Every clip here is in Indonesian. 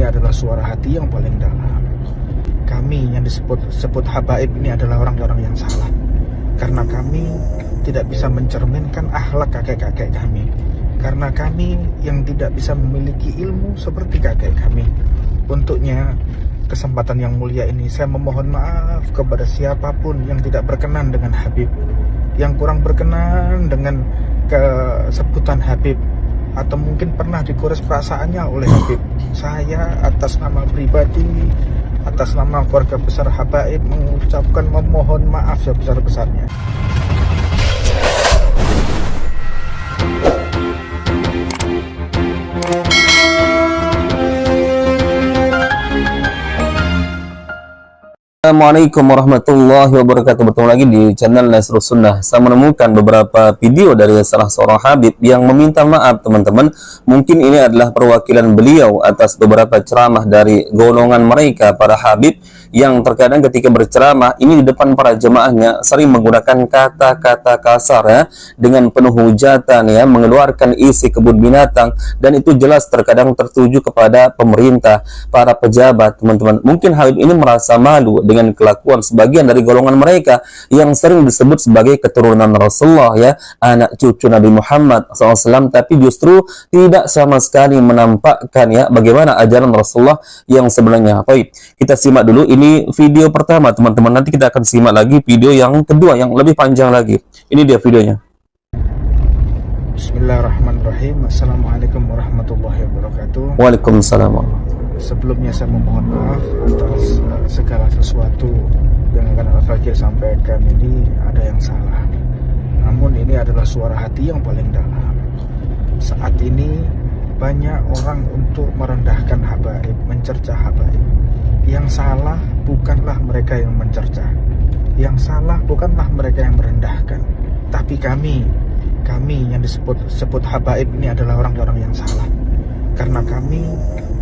adalah suara hati yang paling dalam. Kami yang disebut habaib ini adalah orang-orang yang salah, karena kami tidak bisa mencerminkan akhlak kakek-kakek kami, karena kami yang tidak bisa memiliki ilmu seperti kakek kami. Untuknya, kesempatan yang mulia ini saya memohon maaf kepada siapapun yang tidak berkenan dengan Habib, yang kurang berkenan dengan kesebutan Habib, atau mungkin pernah dikuras perasaannya oleh Habib. Saya atas nama pribadi, atas nama keluarga besar habaib mengucapkan memohon maaf sebesar-besarnya. Assalamualaikum warahmatullahi wabarakatuh. Bertemu lagi di channel Nasrus Sunnah. Saya menemukan beberapa video dari salah seorang habib yang meminta maaf, teman-teman. Mungkin ini adalah perwakilan beliau atas beberapa ceramah dari golongan mereka, para habib, yang terkadang ketika berceramah ini di depan para jemaahnya sering menggunakan kata-kata kasar ya, dengan penuh hujatan ya, mengeluarkan isi kebun binatang, dan itu jelas terkadang tertuju kepada pemerintah, para pejabat, teman-teman. Mungkin habib ini merasa malu dengan kelakuan sebagian dari golongan mereka yang sering disebut sebagai keturunan Rasulullah ya, anak cucu Nabi Muhammad SAW, tapi justru tidak sama sekali menampakkan ya bagaimana ajaran Rasulullah yang sebenarnya. Baik, kita simak dulu ini video pertama, teman-teman. Nanti kita akan simak lagi video yang kedua yang lebih panjang lagi. Ini dia videonya. Bismillahirrahmanirrahim. Assalamualaikum warahmatullahi wabarakatuh. Waalaikumsalam. Sebelumnya saya memohon maaf atas segala sesuatu yang akan Al-Fakir sampaikan ini ada yang salah. Namun ini adalah suara hati yang paling dalam. Saat ini banyak orang untuk merendahkan habaib, mencerca habaib. Yang salah bukanlah mereka yang mencerca, yang salah bukanlah mereka yang merendahkan, tapi kami yang disebut habaib ini adalah orang-orang yang salah, karena kami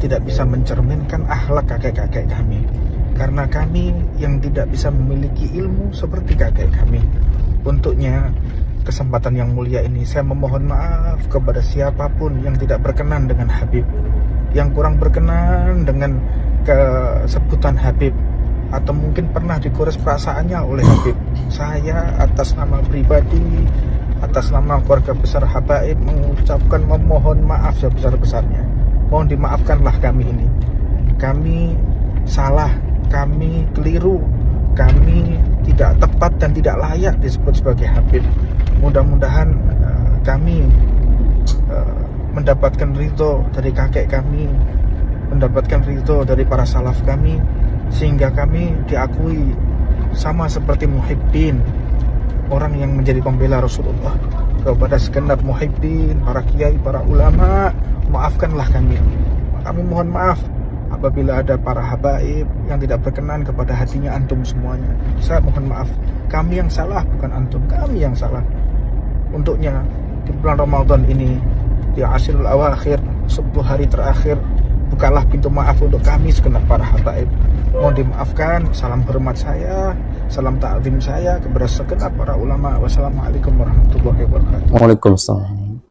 tidak bisa mencerminkan akhlak kakek-kakek kami, karena kami yang tidak bisa memiliki ilmu seperti kakek kami. Untuknya, kesempatan yang mulia ini saya memohon maaf kepada siapapun yang tidak berkenan dengan Habib, yang kurang berkenan dengan kesebutan Habib, atau mungkin pernah dikuras perasaannya oleh Habib. Saya atas nama pribadi, atas nama keluarga besar habaib mengucapkan memohon maaf sebesar-besarnya. Mohon dimaafkanlah kami ini. Kami salah, kami keliru, kami tidak tepat dan tidak layak disebut sebagai habib. Mudah-mudahan kami mendapatkan ridho dari kakek kami, mendapatkan ridho dari para salaf kami, sehingga kami diakui sama seperti muhibbin, orang yang menjadi pembela Rasulullah. Kepada segenap muhibbin, para kiai, para ulama, maafkanlah kami. Kami mohon maaf apabila ada para habaib yang tidak berkenan kepada hatinya antum semuanya. Saya mohon maaf. Kami yang salah, bukan antum. Kami yang salah. Untuknya di bulan Ramadan ini, di Ashrul Awakhir, 10 hari terakhir, bukalah pintu maaf untuk kami segenap para habaib. Mohon dimaafkan. Salam hormat saya, salam ta'zim saya kepada segenap para ulama. Wassalamualaikum warahmatullahi wabarakatuh. Waalaikumsalam.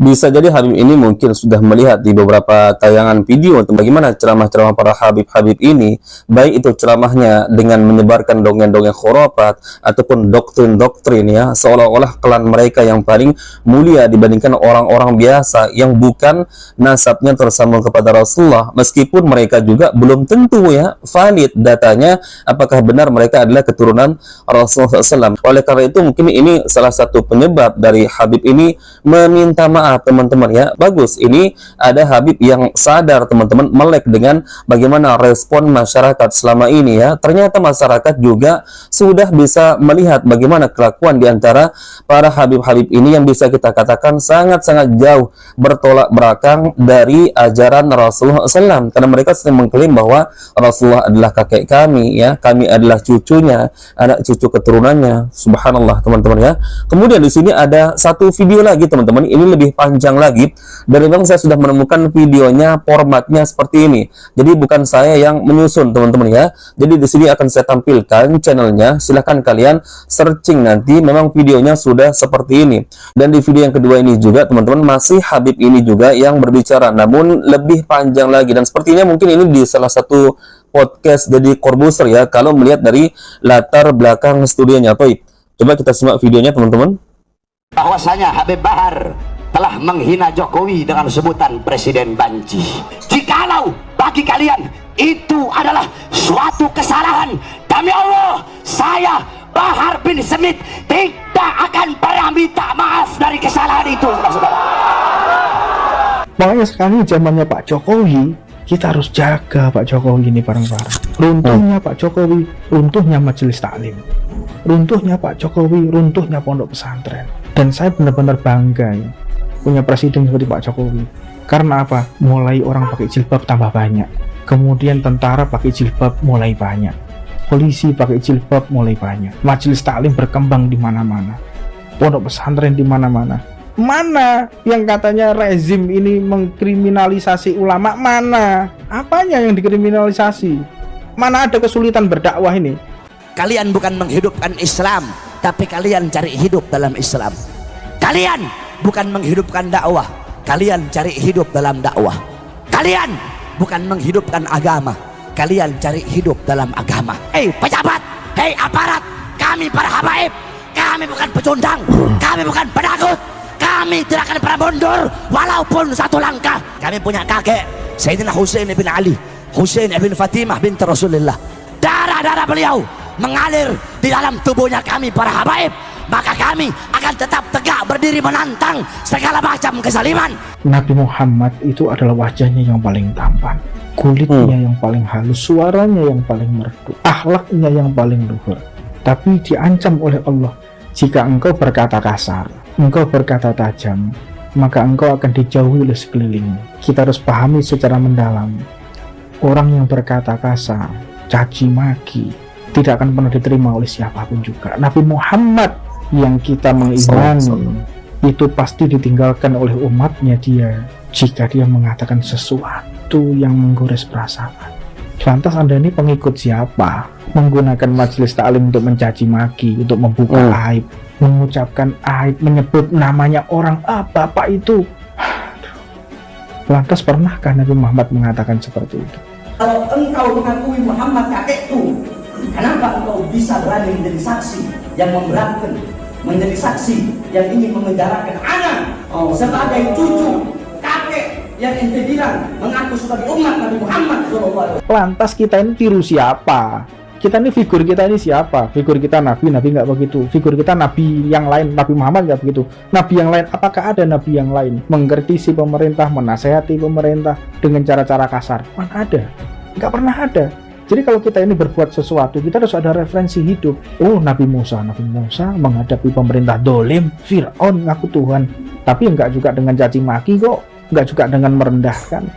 Bisa jadi Habib ini mungkin sudah melihat di beberapa tayangan video tentang bagaimana ceramah-ceramah para Habib-Habib ini, baik itu ceramahnya dengan menyebarkan dongeng-dongeng khurafat ataupun doktrin-doktrin ya, seolah-olah klan mereka yang paling mulia dibandingkan orang-orang biasa yang bukan nasabnya tersambung kepada Rasulullah, meskipun mereka juga belum tentu ya valid datanya apakah benar mereka adalah keturunan Rasulullah SAW. Oleh karena itu mungkin ini salah satu penyebab dari Habib ini meminta maaf, teman-teman ya. Bagus, ini ada Habib yang sadar, teman-teman, melek dengan bagaimana respon masyarakat selama ini ya. Ternyata masyarakat juga sudah bisa melihat bagaimana kelakuan di antara para Habib-Habib ini yang bisa kita katakan sangat-sangat jauh bertolak belakang dari ajaran Rasulullah SAW, karena mereka sering mengklaim bahwa Rasulullah adalah kakek kami ya, kami adalah cucunya, anak cucu keturunannya. Subhanallah, teman-teman ya. Kemudian di sini ada satu video lagi, teman-teman, ini lebih lebih panjang lagi, dan memang saya sudah menemukan videonya formatnya seperti ini. Jadi bukan saya yang menyusun teman-teman ya. Jadi di sini akan saya tampilkan channelnya, silahkan kalian searching nanti, memang videonya sudah seperti ini. Dan di video yang kedua ini juga teman-teman masih Habib ini juga yang berbicara, namun lebih panjang lagi, dan sepertinya mungkin ini di salah satu podcast Deddy Corbuzier ya, kalau melihat dari latar belakang studionya. Coba kita simak videonya teman-teman. Bahwasanya Habib Bahar telah menghina Jokowi dengan sebutan Presiden Banci. Jikalau bagi kalian itu adalah suatu kesalahan, demi Allah, saya Bahar bin Smith tidak akan pernah minta maaf dari kesalahan itu. Makanya sekarang zamannya Pak Jokowi, kita harus jaga Pak Jokowi ini bareng-bareng. Runtuhnya Pak Jokowi, runtuhnya majelis taklim. Runtuhnya Pak Jokowi, runtuhnya pondok pesantren. Dan saya benar-benar bangga ya, punya presiden seperti Pak Jokowi. Karena apa? Mulai orang pakai jilbab tambah banyak. Kemudian tentara pakai jilbab mulai banyak. Polisi pakai jilbab mulai banyak. Majelis taklim berkembang di mana-mana. Pondok pesantren di mana-mana. Mana yang katanya rezim ini mengkriminalisasi ulama? Mana? Apanya yang dikriminalisasi? Mana ada kesulitan berdakwah ini? Kalian bukan menghidupkan Islam, tapi kalian cari hidup dalam Islam. Kalian bukan menghidupkan dakwah, kalian cari hidup dalam dakwah. Kalian bukan menghidupkan agama, kalian cari hidup dalam agama. Hei pejabat, hei aparat, kami para habaib, kami bukan pecundang, kami bukan penakut. Kami tidak akan pernah mundur walaupun satu langkah. Kami punya kakek Sayyidina Husain bin Ali, Husain bin Fatimah binti Rasulullah. Darah-darah beliau mengalir di dalam tubuhnya kami para habaib. Maka kami akan tetap tegak berdiri menantang segala macam kezaliman. Nabi Muhammad itu adalah wajahnya yang paling tampan, kulitnya yang paling halus, suaranya yang paling merdu, akhlaknya yang paling luhur. Tapi diancam oleh Allah, jika engkau berkata kasar, engkau berkata tajam, maka engkau akan dijauhi oleh sekelilingmu. Kita harus pahami secara mendalam, orang yang berkata kasar, caci maki, tidak akan pernah diterima oleh siapapun juga. Nabi Muhammad yang kita mengimani itu pasti ditinggalkan oleh umatnya dia jika dia mengatakan sesuatu yang menggores perasaan. Lantas Anda ini pengikut siapa? Menggunakan majelis taklim untuk mencaci maki, untuk membuka aib, mengucapkan aib, menyebut namanya orang, bapak itu. Lantas pernahkah Nabi Muhammad mengatakan seperti itu? Kalau engkau mengakui Muhammad kakekku, kenapa engkau bisa berani menjadi saksi yang memberatkan, menjadi saksi yang ingin memenjarakan anak sebagai cucu kakek yang ente bilang mengaku sebagai umat Nabi Muhammad SAW? Lantas kita ini tiru siapa? Kita ini figur kita ini siapa? Figur kita Nabi nggak begitu. Figur kita Nabi yang lain, Nabi Muhammad nggak begitu. Nabi yang lain, apakah ada Nabi yang lain mengkritisi pemerintah, menasehati pemerintah dengan cara-cara kasar? Mana ada? Nggak pernah ada. Jadi kalau kita ini berbuat sesuatu, kita harus ada referensi hidup. Oh, Nabi Musa menghadapi pemerintah dolim, Fir'aun ngaku Tuhan, tapi nggak juga dengan caci maki kok, nggak juga dengan merendahkan.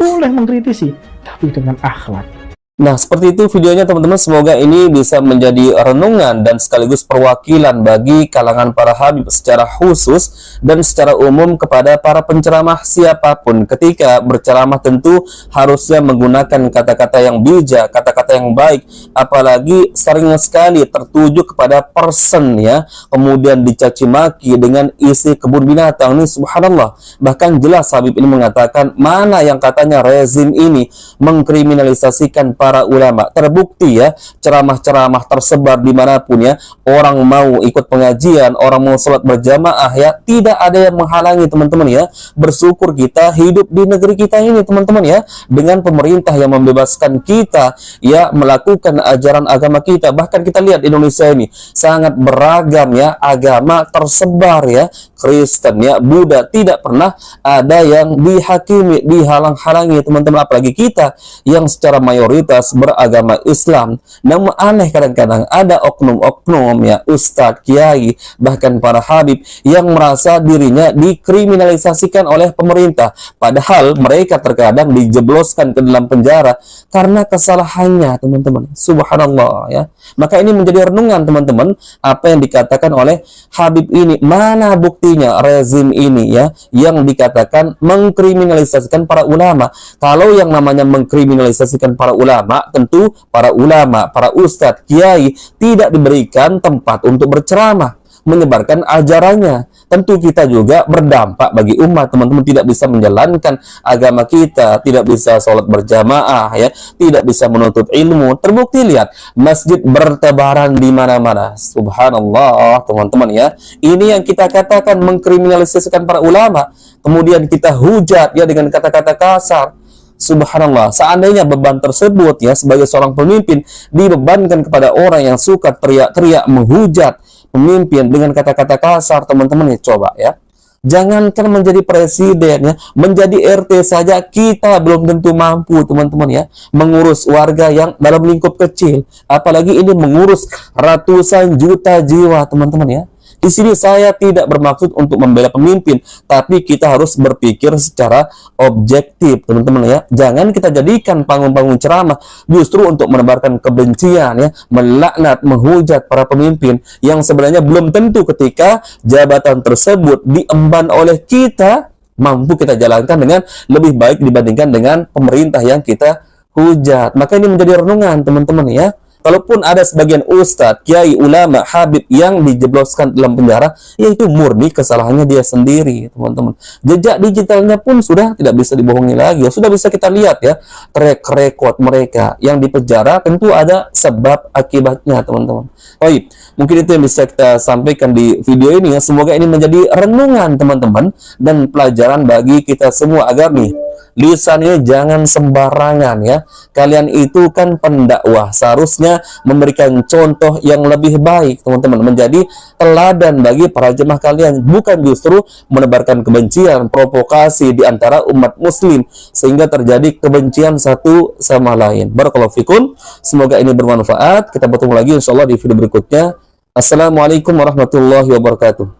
Boleh mengkritisi, tapi dengan akhlak. Nah, seperti itu videonya teman-teman. Semoga ini bisa menjadi renungan dan sekaligus perwakilan bagi kalangan para habib secara khusus dan secara umum kepada para penceramah siapapun. Ketika berceramah tentu harusnya menggunakan kata-kata yang bijak, kata-kata yang baik, apalagi sering sekali tertuju kepada person ya, kemudian dicaci maki dengan isi kebun binatang. Ini subhanallah. Bahkan jelas habib ini mengatakan mana yang katanya rezim ini mengkriminalisasikan para ulama. Terbukti ya, ceramah-ceramah tersebar dimanapun ya, orang mau ikut pengajian, orang mau sholat berjamaah ya, tidak ada yang menghalangi teman-teman ya. Bersyukur kita hidup di negeri kita ini teman-teman ya, dengan pemerintah yang membebaskan kita ya melakukan ajaran agama kita. Bahkan kita lihat Indonesia ini sangat beragam ya, agama tersebar ya, Kristen ya, Buddha, tidak pernah ada yang dihakimi, dihalang-halangi teman-teman. Apalagi kita yang secara mayoritas mayoritas beragama Islam. Namun aneh kadang-kadang ada oknum-oknum ya, ustadz, kiai, bahkan para habib yang merasa dirinya dikriminalisasikan oleh pemerintah. Padahal mereka terkadang dijebloskan ke dalam penjara karena kesalahannya, teman-teman. Subhanallah ya. Maka ini menjadi renungan teman-teman, apa yang dikatakan oleh Habib ini. Mana buktinya rezim ini ya yang dikatakan mengkriminalisasikan para ulama? Kalau yang namanya mengkriminalisasikan para ulama, tentu para ulama, para ustadz, kiai tidak diberikan tempat untuk berceramah, menyebarkan ajarannya. Tentu kita juga berdampak bagi umat, teman-teman. Tidak bisa menjalankan agama kita, tidak bisa sholat berjamaah ya, tidak bisa menuntut ilmu. Terbukti lihat, masjid bertebaran di mana-mana. Subhanallah, teman-teman ya. Ini yang kita katakan mengkriminalisasikan para ulama. Kemudian kita hujat ya dengan kata-kata kasar. Subhanallah, seandainya beban tersebut ya sebagai seorang pemimpin dibebankan kepada orang yang suka teriak-teriak menghujat pemimpin dengan kata-kata kasar, teman-teman ya, coba ya. Jangankan menjadi presiden ya, menjadi RT saja kita belum tentu mampu, teman-teman ya, mengurus warga yang dalam lingkup kecil, apalagi ini mengurus ratusan juta jiwa, teman-teman ya. Di sini saya tidak bermaksud untuk membela pemimpin, tapi kita harus berpikir secara objektif, teman-teman ya. Jangan kita jadikan panggung-panggung ceramah justru untuk menebarkan kebencian ya, melaknat, menghujat para pemimpin yang sebenarnya belum tentu ketika jabatan tersebut diemban oleh kita mampu kita jalankan dengan lebih baik dibandingkan dengan pemerintah yang kita hujat. Maka ini menjadi renungan, teman-teman ya. Kalaupun ada sebagian ustadz, kiai, ulama, habib yang dijebloskan dalam penjara, ya itu murni kesalahannya dia sendiri, teman-teman. Jejak digitalnya pun sudah tidak bisa dibohongi lagi. Sudah bisa kita lihat ya, track record mereka yang di penjara tentu ada sebab akibatnya, teman-teman. Baik, mungkin itu yang bisa kita sampaikan di video ini ya. Semoga ini menjadi renungan, teman-teman, dan pelajaran bagi kita semua agar nih lisannya jangan sembarangan ya. Kalian itu kan pendakwah, seharusnya memberikan contoh yang lebih baik, teman-teman, menjadi teladan bagi para jemaah kalian, bukan justru menebarkan kebencian, provokasi di antara umat muslim sehingga terjadi kebencian satu sama lain. Barakallahu fikum. Semoga ini bermanfaat. Kita bertemu lagi insyaallah di video berikutnya. Assalamualaikum warahmatullahi wabarakatuh.